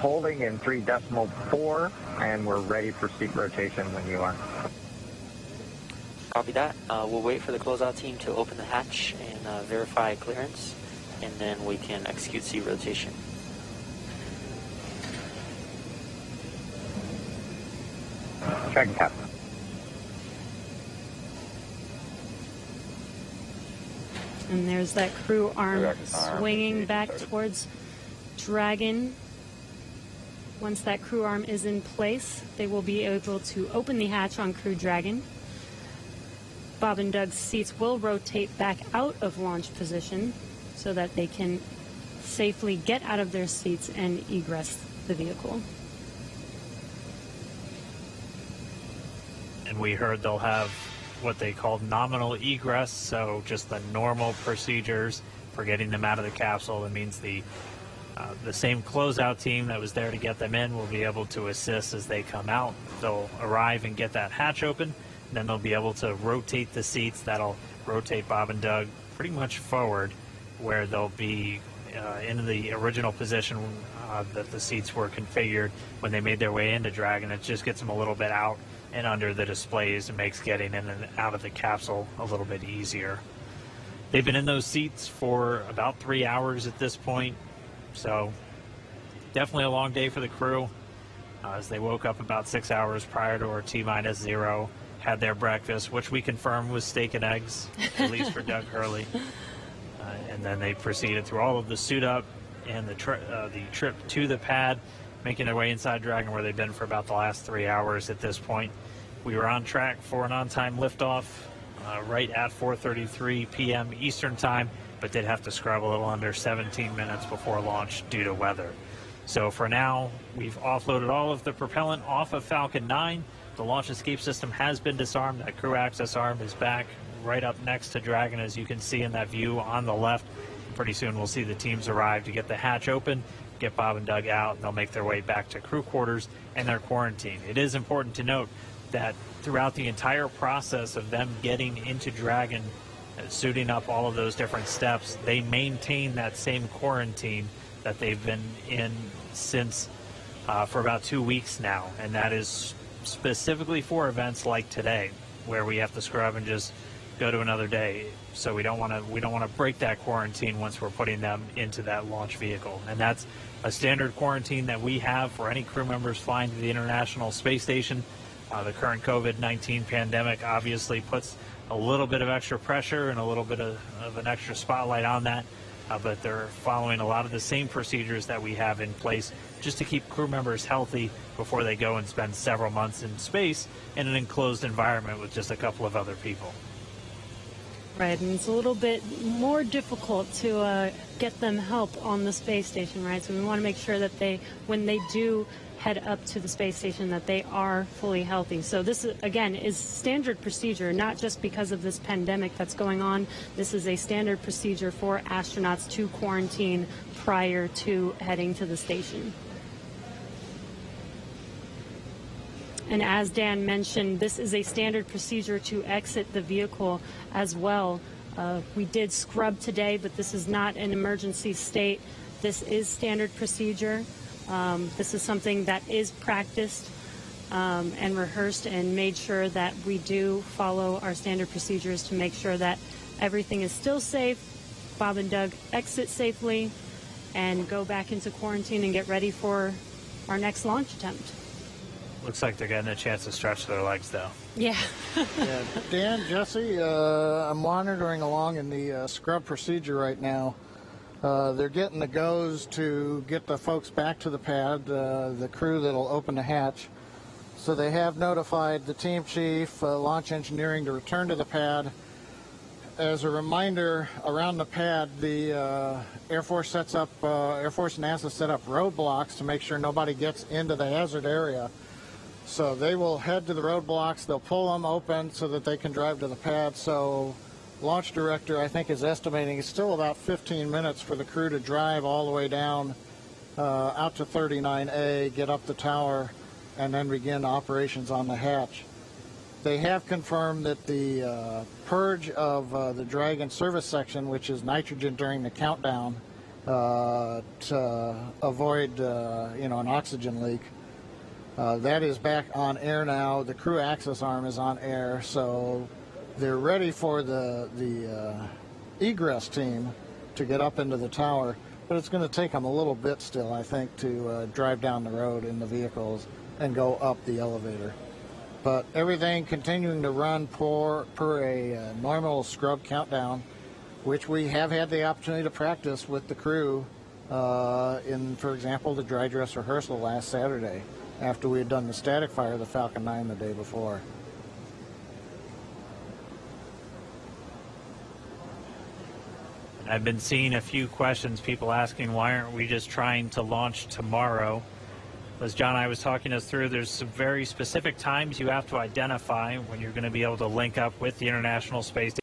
holding in 3.4, and we're ready for seat rotation when you are. Copy that. We'll wait for the closeout team to open the hatch and verify clearance, and then we can execute seat rotation. Dragon cap. And there's that crew arm swinging back towards Dragon. Once that crew arm is in place, they will be able to open the hatch on Crew Dragon. Bob and Doug's seats will rotate back out of launch position so that they can safely get out of their seats and egress the vehicle. And we heard they'll have what they call nominal egress, so just the normal procedures for getting them out of the capsule. That means the same closeout team that was there to get them in will be able to assist as they come out. They'll arrive and get that hatch open, and then they'll be able to rotate the seats. That'll rotate Bob and Doug pretty much forward, where they'll be in the original position that the seats were configured when they made their way into Dragon. It just gets them a little bit out and under the displays and makes getting in and out of the capsule a little bit easier. They've been in those seats for about 3 hours at this point, so definitely a long day for the crew. As they woke up about 6 hours prior to our T-0, had their breakfast, which we confirmed was steak and eggs, at least for Doug Hurley. And then they proceeded through all of the suit up and the trip to the pad, making their way inside Dragon, where they've been for about the last 3 hours at this point. We were on track for an on-time liftoff right at 4:33 p.m. Eastern Time, but did have to scrub a little under 17 minutes before launch due to weather. So for now, we've offloaded all of the propellant off of Falcon 9. The launch escape system has been disarmed. That crew access arm is back right up next to Dragon, as you can see in that view on the left. Pretty soon we'll see the teams arrive to get the hatch open, get Bob and Doug out, and they'll make their way back to crew quarters and their quarantine. It is important to note that throughout the entire process of them getting into Dragon, suiting up all of those different steps, they maintain that same quarantine that they've been in since for about 2 weeks now, and that is specifically for events like today, where we have to scrub and just go to another day. So we don't want to break that quarantine once we're putting them into that launch vehicle. And that's a standard quarantine that we have for any crew members flying to the International Space Station. The current COVID-19 pandemic obviously puts a little bit of extra pressure and a little bit of an extra spotlight on that, but they're following a lot of the same procedures that we have in place just to keep crew members healthy before they go and spend several months in space in an enclosed environment with just a couple of other people. Right, and it's a little bit more difficult to get them help on the space station, right? So we want to make sure that when they do head up to the space station, that they are fully healthy. So this, again, is standard procedure, not just because of this pandemic that's going on. This is a standard procedure for astronauts to quarantine prior to heading to the station. And as Dan mentioned, this is a standard procedure to exit the vehicle as well. We did scrub today, but this is not an emergency state. This is standard procedure. This is something that is practiced and rehearsed and made sure that we do follow our standard procedures to make sure that everything is still safe. Bob and Doug exit safely and go back into quarantine and get ready for our next launch attempt. Looks like they're getting a chance to stretch their legs, though. Yeah. Yeah. Dan, Jesse, I'm monitoring along in the scrub procedure right now. They're getting the goes to get the folks back to the pad, the crew that'll open the hatch. So they have notified the team chief, launch engineering, to return to the pad. As a reminder, around the pad, the Air Force and NASA set up roadblocks to make sure nobody gets into the hazard area. So they will head to the roadblocks, they'll pull them open so that they can drive to the pad. So launch director, I think, is estimating it's still about 15 minutes for the crew to drive all the way down out to 39A, get up the tower, and then begin operations on the hatch. They have confirmed that the purge of the Dragon service section, which is nitrogen during the countdown, to avoid an oxygen leak. That is back on air now. The crew access arm is on air, so they're ready for the egress team to get up into the tower. But it's going to take them a little bit still, I think, to drive down the road in the vehicles and go up the elevator. But everything continuing to run per a normal scrub countdown, which we have had the opportunity to practice with the crew in, for example, the dry dress rehearsal last Saturday after we had done the static fire of the Falcon 9 the day before. I've been seeing a few questions, people asking why aren't we just trying to launch tomorrow? As John and I was talking us through, there's some very specific times you have to identify when you're going to be able to link up with the International Space